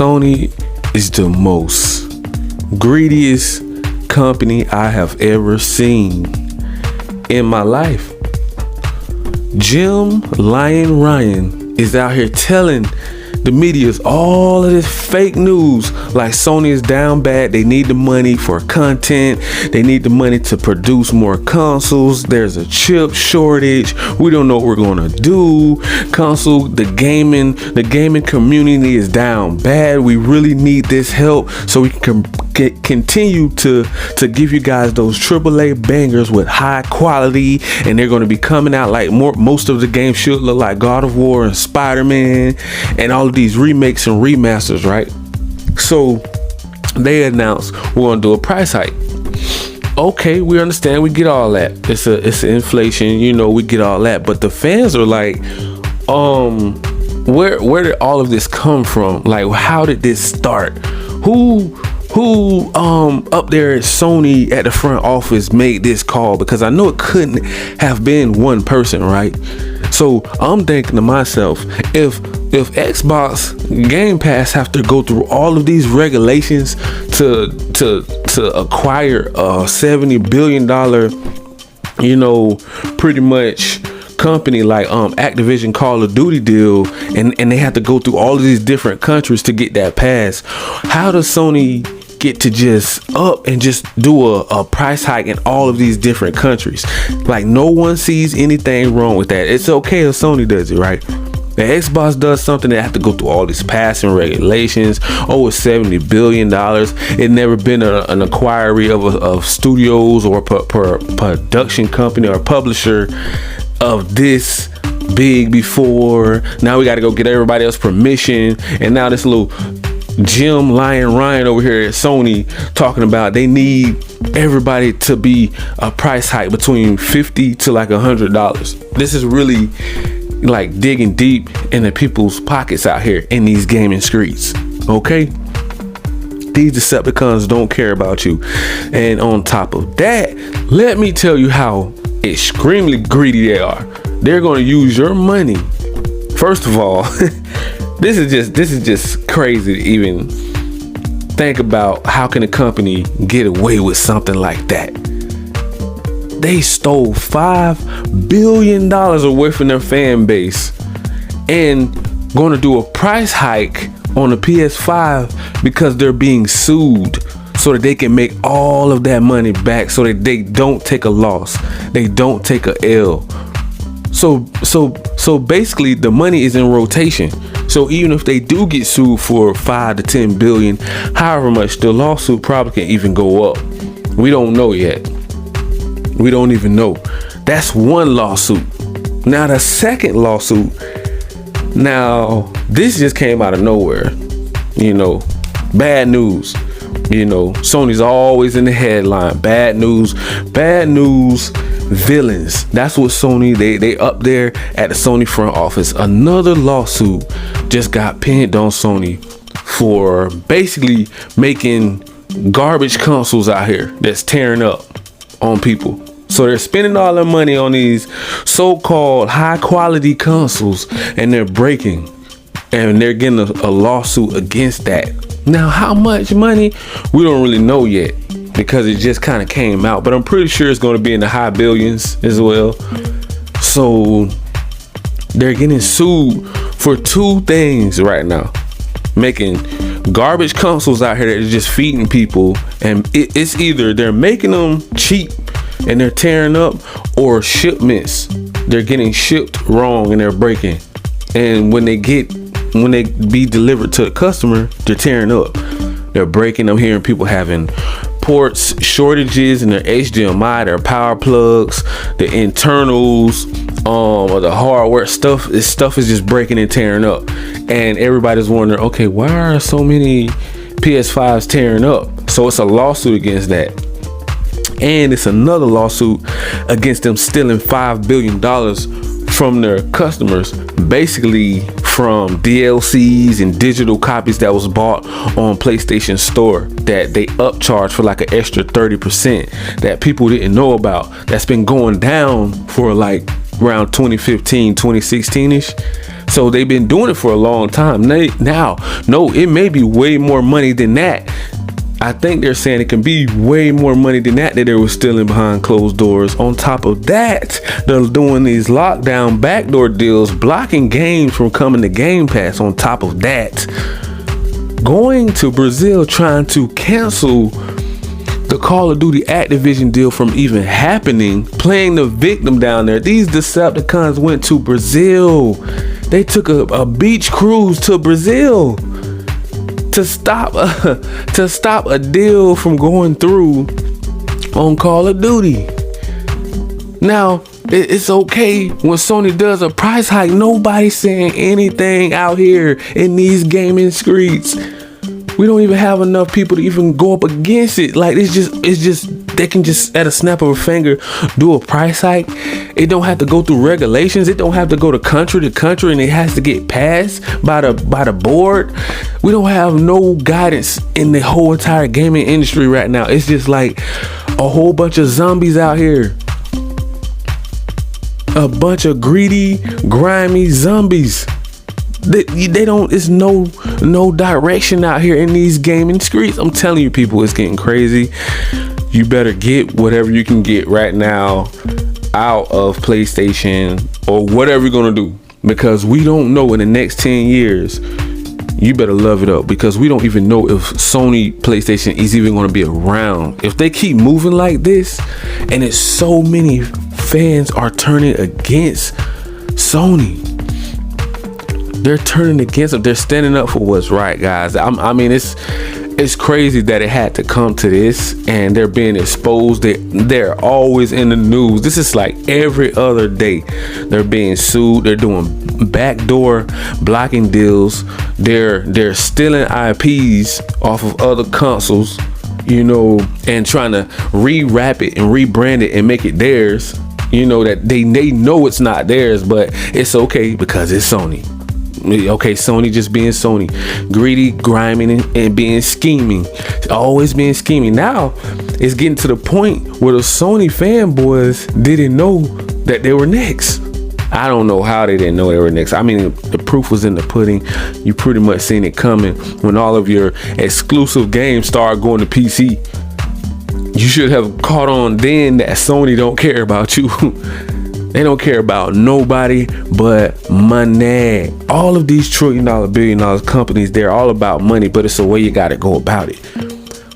Sony is the most greediest company I have ever seen in my life. Jim Lion Ryan is out here telling the media's all of this fake news, like Sony is down bad. They need the money for content. They need the money to produce more consoles. There's a chip shortage. We don't know what we're gonna do. The gaming community is down bad. We really need this help so we can continue to give you guys those AAA bangers with high quality, and they're going to be coming out like most of the games should look like God of War and Spider-Man and all of these remakes and remasters, right? So they announced we're going to do a price hike. Okay, we understand, we get all that. It's an inflation, we get all that, but the fans are like, where did all of this come from? Like, how did this start? Who up there at Sony at the front office made this call? Because I know it couldn't have been one person, right? So I'm thinking to myself, if Xbox Game Pass have to go through all of these regulations to acquire a $70 billion, pretty much company like Activision Call of Duty deal, and they have to go through all of these different countries to get that pass, how does Sony get to just up and just do a price hike in all of these different countries? Like, no one sees anything wrong with that. It's okay if Sony does it, right? The Xbox does something, they have to go through all these passing regulations. Oh, it's $70 billion. It never been an acquirer of studios or production company or publisher of this big before. Now we got to go get everybody else permission, and now this little Jim Lion Ryan over here at Sony talking about they need everybody to be a price hike between $50 to like $100. This is really like digging deep into people's pockets out here in these gaming streets. Okay, these Decepticons don't care about you. And on top of that, let me tell you how extremely greedy they are. They're going to use your money. First of all, this is just crazy to even think about. How can a company get away with something like that? They stole $5 billion away from their fan base and going to do a price hike on the PS5 because they're being sued, so that they can make all of that money back, so that they don't take a loss, they don't take a L. So basically the money is in rotation. So even if they do get sued for 5 to 10 billion, however much, the lawsuit probably can even go up. We don't know yet. We don't even know. That's one lawsuit. Now the second lawsuit, now this just came out of nowhere. Bad news. Sony's always in the headline. Bad news villains. That's what Sony, they up there at the Sony front office. Another lawsuit just got pinned on Sony for basically making garbage consoles out here that's tearing up on people. So they're spending all their money on these so-called high quality consoles, and they're breaking, and they're getting a lawsuit against that. Now, how much money? We don't really know yet, because it just kind of came out, but I'm pretty sure it's going to be in the high billions as well. So they're getting sued for two things right now: making garbage consoles out here that are just feeding people, and it's either they're making them cheap and they're tearing up, or shipments, they're getting shipped wrong and they're breaking, and when they be delivered to a customer, they're tearing up, they're breaking. I'm hearing people having ports shortages in their HDMI, their power plugs, the internals, or the hardware stuff. This stuff is just breaking and tearing up, and everybody's wondering, okay, why are so many PS5s tearing up? So it's a lawsuit against that, and it's another lawsuit against them stealing $5 billion from their customers, basically from DLCs and digital copies that was bought on PlayStation Store that they upcharged for like an extra 30% that people didn't know about. That's been going down for like around 2015, 2016ish. So they've been doing it for a long time. Now, no, it may be way more money than that. I think they're saying it can be way more money than that they were stealing behind closed doors. On top of that, they're doing these lockdown backdoor deals, blocking games from coming to Game Pass. On top of that, going to Brazil, trying to cancel the Call of Duty Activision deal from even happening, playing the victim down there. These Decepticons went to Brazil. They took a beach cruise to Brazil to stop a deal from going through on Call of Duty. Now, it's okay when Sony does a price hike. Nobody's saying anything out here in these gaming streets. We don't even have enough people to even go up against it. Like, it's just they can just at a snap of a finger do a price hike. It don't have to go through regulations. It don't have to go to country, and it has to get passed by the board. We don't have no guidance in the whole entire gaming industry right now. It's just like a whole bunch of zombies out here. A bunch of greedy, grimy zombies. They don't, it's no direction out here in these gaming streets. I'm telling you, people, it's getting crazy. You better get whatever you can get right now out of PlayStation or whatever you're gonna do, because we don't know in the next 10 years. You better love it up, because we don't even know if Sony PlayStation is even going to be around. If they keep moving like this, and it's so many fans are turning against Sony. They're turning against them. They're standing up for what's right, guys. I mean, it's crazy that it had to come to this, and they're being exposed. They're always in the news. This is like every other day. They're being sued. They're doing backdoor blocking deals. They're stealing IPs off of other consoles, you know, and trying to rewrap it and rebrand it and make it theirs. You know, that they know it's not theirs, but it's okay because it's Sony. Okay, Sony just being Sony, greedy, grimy, and being scheming, always being scheming. Now it's getting to the point where the Sony fanboys didn't know that they were next. I don't know how they didn't know they were next. I mean, the proof was in the pudding. You pretty much seen it coming when all of your exclusive games started going to PC. You should have caught on then that Sony don't care about you. They don't care about nobody but money. All of these $1 trillion, $1 billion companies, they're all about money, but it's the way you got to go about it.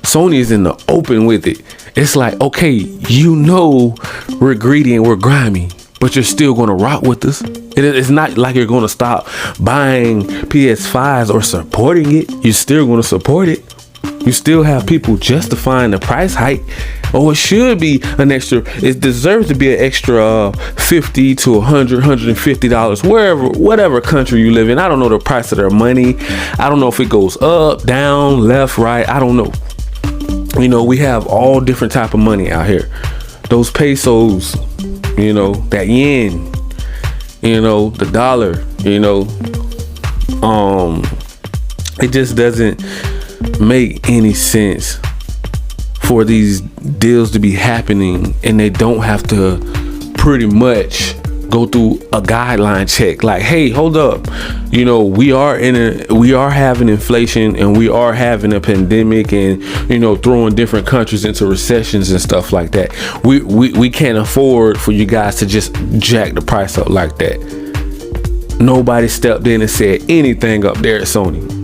Sony is in the open with it. It's like, okay, you know we're greedy and we're grimy, but you're still going to rock with us. It's not like you're going to stop buying PS5s or supporting it. You're still going to support it. You still have people justifying the price hike. Oh, it should be an extra. It deserves to be an extra $50 to $100, $150 whatever country you live in. I don't know the price of their money. I don't know if it goes up, down, left, right. I don't know. You know, we have all different type of money out here. Those pesos, you know, that yen, you know, the dollar, you know, it just doesn't make any sense for these deals to be happening, and they don't have to pretty much go through a guideline check. Like, hey, hold up, you know, we are having inflation, and we are having a pandemic, and you know, throwing different countries into recessions and stuff like that. We can't afford for you guys to just jack the price up like that. Nobody stepped in and said anything up there at Sony.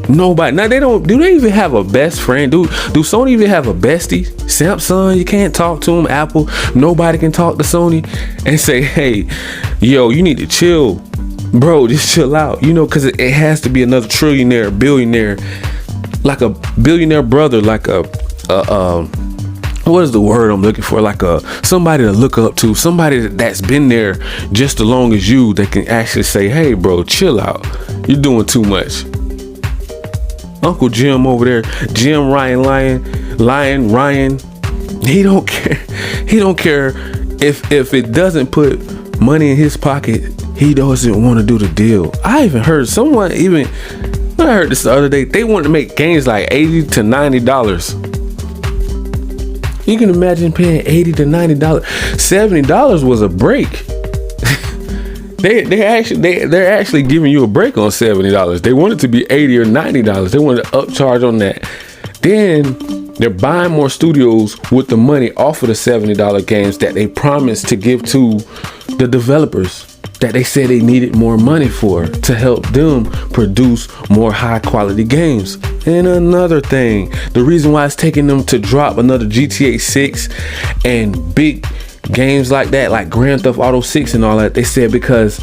Nobody. Now do they even have a best friend? Do Sony even have a bestie? Samsung, you can't talk to them. Apple, nobody can talk to Sony and say, hey, yo, you need to chill, bro, just chill out, you know, because it has to be another trillionaire, billionaire, like a billionaire brother, like a what is the word I'm looking for? Like somebody to look up to, somebody that's been there just as long as you, that can actually say, hey, bro, chill out, you're doing too much. Uncle Jim over there, Jim Ryan, he don't care. He don't care if it doesn't put money in his pocket. He doesn't want to do the deal. I heard this the other day. They wanted to make games like $80 to $90. You can imagine paying $80 to $90. $70 was a break. they're actually giving you a break on $70. They want it to be $80 or $90. They want to upcharge on that. Then they're buying more studios with the money off of the $70 games that they promised to give to the developers that they said they needed more money for to help them produce more high quality games. And another thing, the reason why it's taking them to drop another GTA 6 and big games like that, like Grand Theft Auto 6 and all that, they said because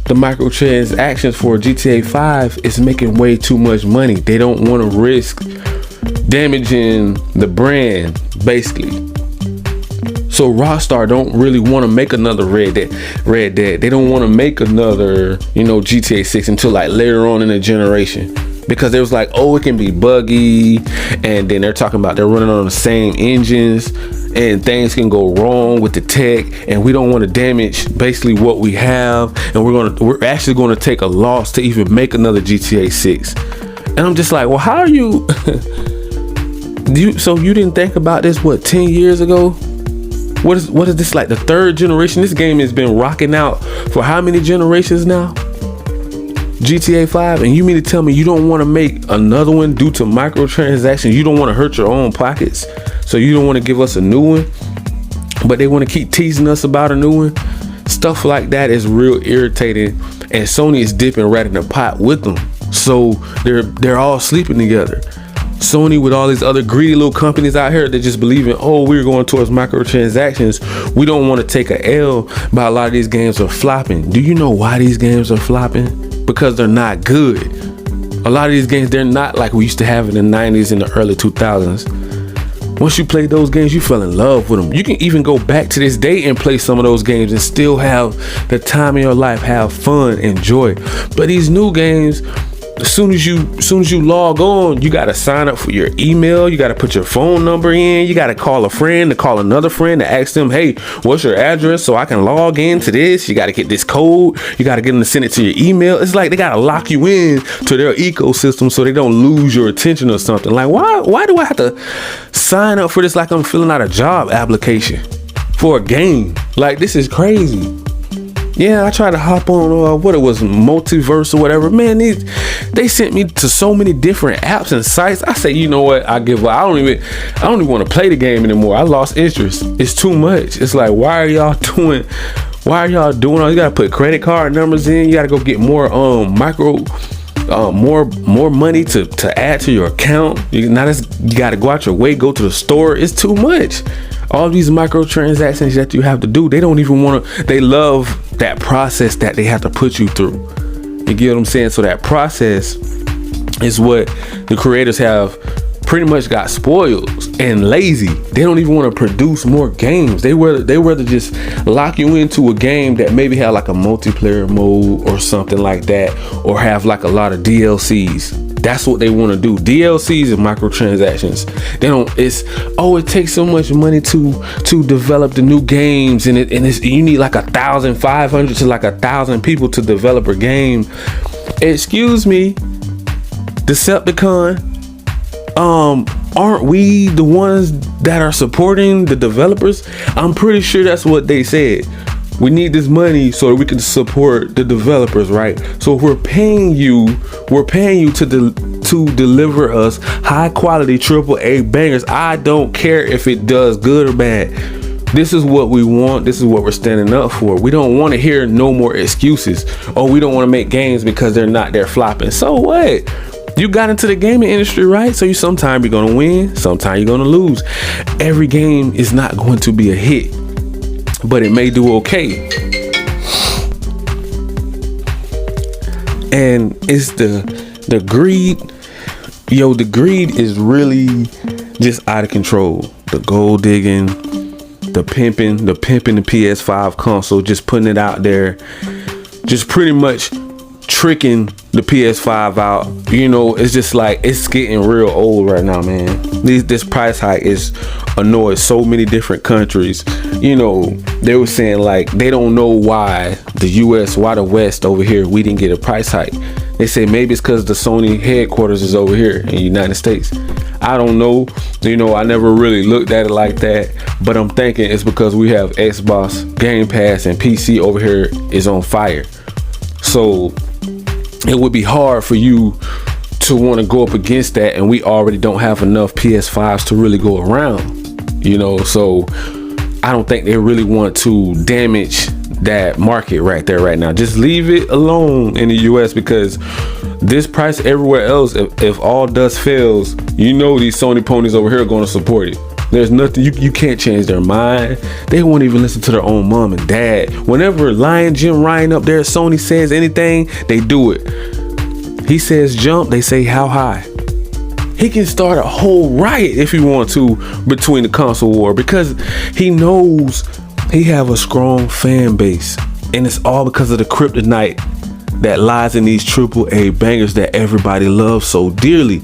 the microtransactions for GTA 5 is making way too much money. They don't want to risk damaging the brand, basically. So Rockstar don't really want to make another Red Dead. They don't want to make another, GTA 6 until like later on in the generation, because they was like, oh, it can be buggy, and then they're talking about they're running on the same engines and things can go wrong with the tech, and we don't want to damage basically what we have, and we're actually going to take a loss to even make another GTA 6. And I'm just like, well, how are you? So you didn't think about this 10 years ago? What is this, like the third generation? This game has been rocking out for how many generations now? GTA 5, and you mean to tell me you don't want to make another one due to microtransactions? You don't want to hurt your own pockets, so you don't want to give us a new one, but they want to keep teasing us about a new one? Stuff like that is real irritating, and Sony is dipping right in the pot with them. So they're all sleeping together. Sony with all these other greedy little companies out here that just believe in, oh, we're going towards microtransactions. We don't want to take a L, but a lot of these games are flopping. Do you know why these games are flopping? Because they're not good. A lot of these games, they're not like we used to have in the 90s and the early 2000s. Once you play those games, you fell in love with them. You can even go back to this day and play some of those games and still have the time of your life, have fun, enjoy. But these new games, as soon as you log on, you got to sign up for your email. You got to put your phone number in. You got to call a friend to call another friend to ask them, hey, what's your address so I can log into this? You got to get this code. You got to get them to send it to your email. It's like they got to lock you in to their ecosystem so they don't lose your attention or something. Like, why do I have to sign up for this like I'm filling out a job application for a game? Like, this is crazy. Yeah, I tried to hop on what it was, Multiverse or whatever. Man, they sent me to so many different apps and sites. I say, you know what? I give up. I don't even want to play the game anymore. I lost interest. It's too much. It's like, why are y'all doing all? You gotta put credit card numbers in. You gotta go get more more money to add to your account. You gotta go out your way, go to the store. It's too much. All these microtransactions that you have to do, they don't even want to. They love that process that they have to put you through. You get what I'm saying? So that process is what the creators have pretty much got spoiled and lazy. They don't even want to produce more games. They rather just lock you into a game that maybe have like a multiplayer mode or something like that, or have like a lot of DLCs. That's what they want to do. DLCs and microtransactions. It takes so much money to develop the new games, and you need like 1,500 to like 1,000 people to develop a game. Excuse me, Decepticon. Aren't we the ones that are supporting the developers? I'm pretty sure that's what they said. We need this money so that we can support the developers, right? So if we're paying you to deliver us high quality AAA bangers. I don't care if it does good or bad. This is what we want. This is what we're standing up for. We don't want to hear no more excuses. Oh, we don't want to make games because they're flopping. So what? You got into the gaming industry, right? So sometime you're gonna win, sometime you're gonna lose. Every game is not going to be a hit, but it may do okay. And it's the greed. Yo, the greed is really just out of control. The gold digging, the pimping the PS5 console, just putting it out there, just pretty much tricking the PS5 out. It's just like, it's getting real old right now, man. This price hike is annoyed so many different countries. They were saying like they don't know why the West over here, we didn't get a price hike. They say maybe it's because the Sony headquarters is over here in the United States. I don't know. I never really looked at it like that, but I'm thinking it's because we have Xbox, Game Pass, and PC over here is on fire. So it would be hard for you to want to go up against that, and we already don't have enough PS5s to really go around, so I don't think they really want to damage that market right there right now. Just leave it alone in the US, because this price everywhere else, if all dust fails, these Sony ponies over here are going to support it. There's nothing, you can't change their mind. They won't even listen to their own mom and dad. Whenever Lion Jim Ryan up there at Sony says anything, they do it. He says jump, they say how high. He can start a whole riot if he wants to between the console war, because he knows he have a strong fan base, and it's all because of the kryptonite that lies in these AAA bangers that everybody loves so dearly.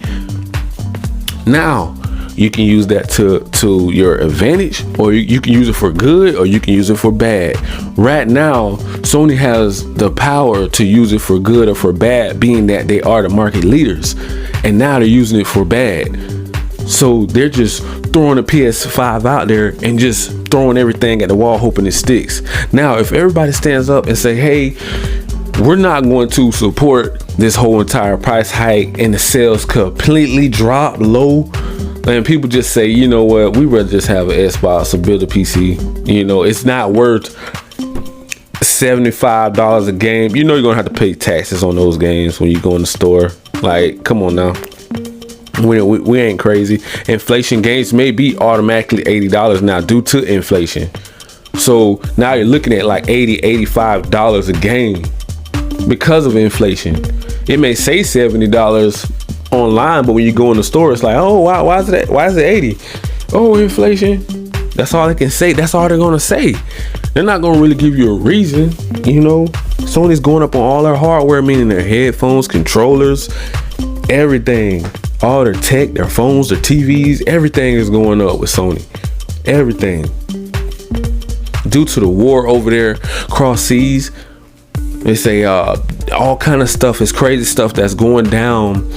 Now you can use that to your advantage, or you can use it for good, or you can use it for bad. Right now, Sony has the power to use it for good or for bad, being that they are the market leaders, and now they're using it for bad. So they're just throwing the PS5 out there and just throwing everything at the wall, hoping it sticks. Now, if everybody stands up and say, hey, we're not going to support this whole entire price hike, and the sales completely drop low, and people just say, you know what, we rather just have an Xbox or build a PC. It's not worth $75 a game. You're gonna have to pay taxes on those games when you go in the store. Like, come on now. We ain't crazy. Inflation, games may be automatically $80 now due to inflation. So now you're looking at like $80, $85 a game because of inflation. It may say $70 online, but when you go in the store, it's like, oh wow, why is it 80? Oh, inflation. That's all they can say. That's all they're gonna say. They're not gonna really give you a reason. Sony's going up on all their hardware, meaning their headphones, controllers, everything, all their tech, their phones, their TVs, everything is going up with Sony. Everything, due to the war over there across seas. They say all kind of stuff is crazy stuff that's going down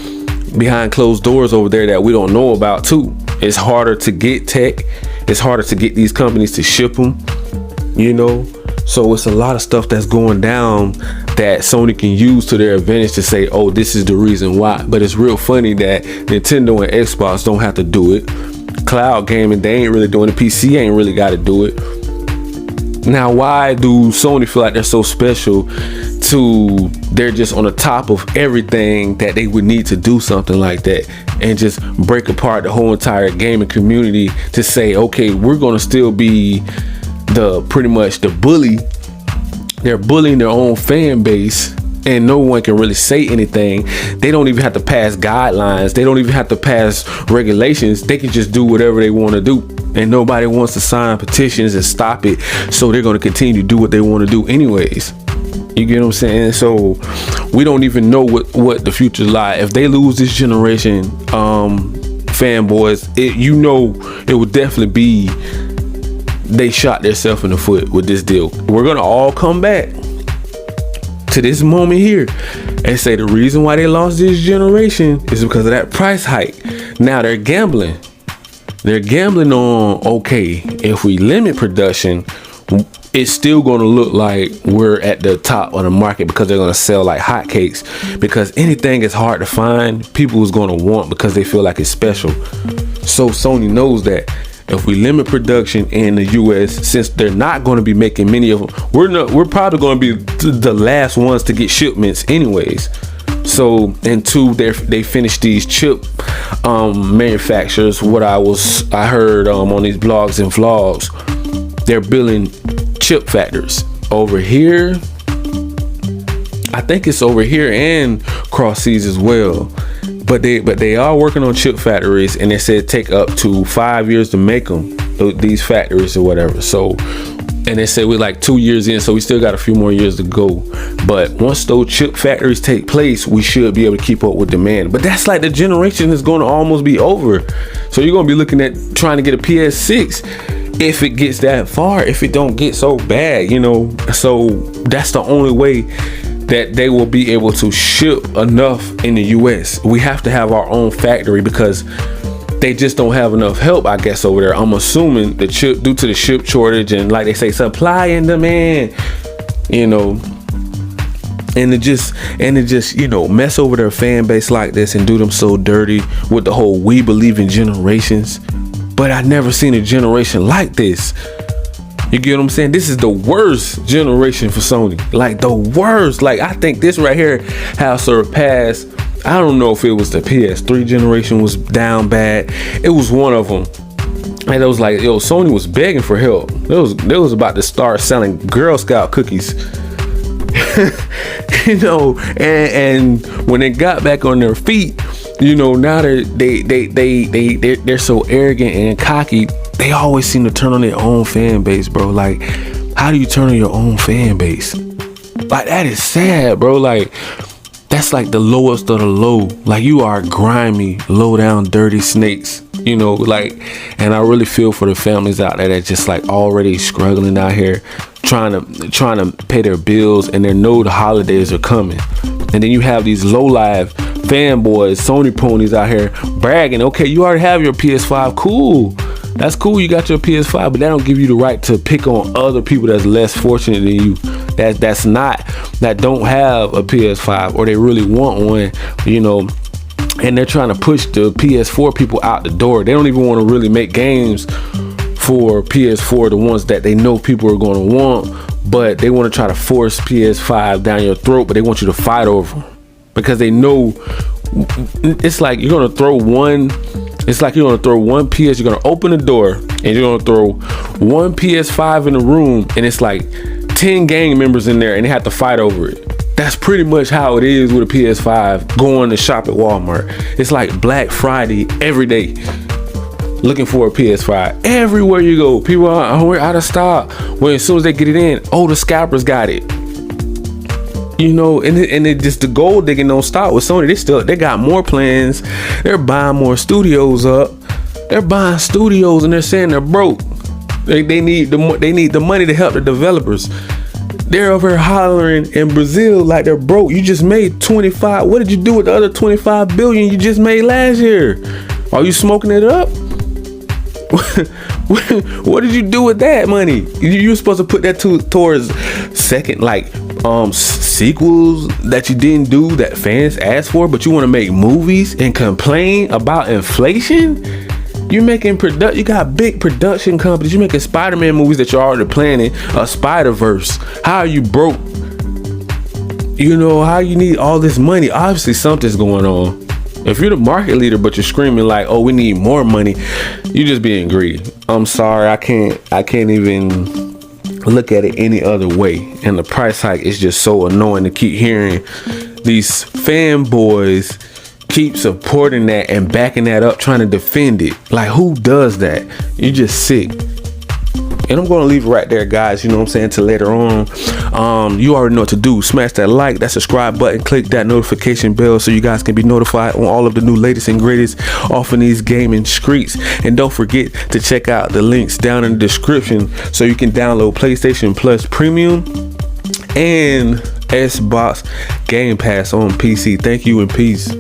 behind closed doors over there that we don't know about too. It's harder to get tech. It's harder to get these companies to ship them, so it's a lot of stuff that's going down that Sony can use to their advantage to say, oh, this is the reason why. But it's real funny that Nintendo and Xbox don't have to do it. Cloud gaming, they ain't really doing it. PC ain't really got to do it. Now, why do Sony feel like they're so special to they're just on the top of everything that they would need to do something like that and just break apart the whole entire gaming community to say, okay, we're going to still be pretty much the bully. They're bullying their own fan base, and no one can really say anything. They don't even have to pass guidelines. They don't even have to pass regulations. They can just do whatever they want to do, and nobody wants to sign petitions and stop it. So they're going to continue to do what they want to do anyways. You get what I'm saying? So we don't even know what the future lies. If they lose this generation, fanboys, it would definitely be they shot themselves in the foot with this deal. We're gonna all come back to this moment here and say the reason why they lost this generation is because of that price hike. Now they're gambling. They're gambling on, okay, if we limit production, it's still going to look like we're at the top of the market because they're going to sell like hotcakes, because anything is hard to find, people is going to want because they feel like it's special. So Sony knows that if we limit production in the US, since they're not going to be making many of them, we're probably going to be the last ones to get shipments anyways. So, and two, they finished these chip manufacturers. What I heard on these blogs and vlogs, they're building chip factories over here. I think it's over here and cross seas as well. But they are working on chip factories, and they said take up to 5 years to make them, these factories or whatever. So, and they said we're like 2 years in, so we still got a few more years to go. But once those chip factories take place, we should be able to keep up with demand. But that's like the generation is going to almost be over. So you're going to be looking at trying to get a PS6 if it gets that far, if it don't get so bad, So that's the only way that they will be able to ship enough in the US. We have to have our own factory because they just don't have enough help, I guess, over there. I'm assuming due to the chip shortage and, like they say, supply and demand, And it just you know, mess over their fan base like this and do them so dirty with the whole "we believe in generations." But I never seen a generation like this. You get what I'm saying? This is the worst generation for Sony. Like the worst. Like I think this right here has surpassed. I don't know if it was the PS3 generation was down bad. It was one of them. And it was like, yo, Sony was begging for help. They was about to start selling Girl Scout cookies. You know, and when they got back on their feet, you know, now they're so arrogant and cocky. They always seem to turn on their own fan base, bro. Like, how do you turn on your own fan base? Like, that is sad, bro. Like, that's like the lowest of the low. Like, you are grimy, low down, dirty snakes. You know, like, and I really feel for the families out there that just like already struggling out here, trying to pay their bills, and they know the holidays are coming. And then you have these low life fanboys, Sony ponies out here bragging. Okay, you already have your PS5. Cool. That's cool. You got your PS5, but that don't give you the right to pick on other people that's less fortunate than you. That don't have a PS5 or they really want one, you know. And they're trying to push the PS4 people out the door. They don't even want to really make games for PS4, the ones that they know people are going to want, but they want to try to force PS5 down your throat, but they want you to fight over them because they know it's like you're going to throw one. It's like you're going to throw one PS. You're going to open the door and you're going to throw one PS5 in the room, and it's like 10 gang members in there and they have to fight over it. That's pretty much how it is with a PS5 going to shop at Walmart. It's like Black Friday every day, looking for a PS5. Everywhere you go, people are, we're out of stock. Well, as soon as they get it in, oh, the scalpers got it. You know, and it just, the gold digging don't stop with Sony. They got more plans. They're buying more studios up. They're buying studios and they're saying they're broke. They need the money to help the developers. They're over here hollering in Brazil like they're broke. You just made 25. What did you do with the other 25 billion you just made last year? Are you smoking it up? What did you do with that money? You were supposed to put that towards second, like sequels that you didn't do that fans asked for, but you want to make movies and complain about inflation? You're making you got big production companies. You're making Spider-Man movies that you're already planning, a Spider-Verse. How are you broke? You know, how you need all this money? Obviously something's going on. If you're the market leader, but you're screaming like, oh, we need more money, you're just being greedy. I'm sorry, I can't even look at it any other way. And the price hike is just so annoying to keep hearing these fanboys keep supporting that and backing that up, trying to defend it. Like, who does that? You're just sick. And I'm going to leave it right there, guys. You know what I'm saying? Till later on. You already know what to do. Smash that like, that subscribe button, click that notification bell so you guys can be notified on all of the new latest and greatest off in these gaming streets. And don't forget to check out the links down in the description so you can download PlayStation Plus Premium and Xbox Game Pass on PC. Thank you and peace.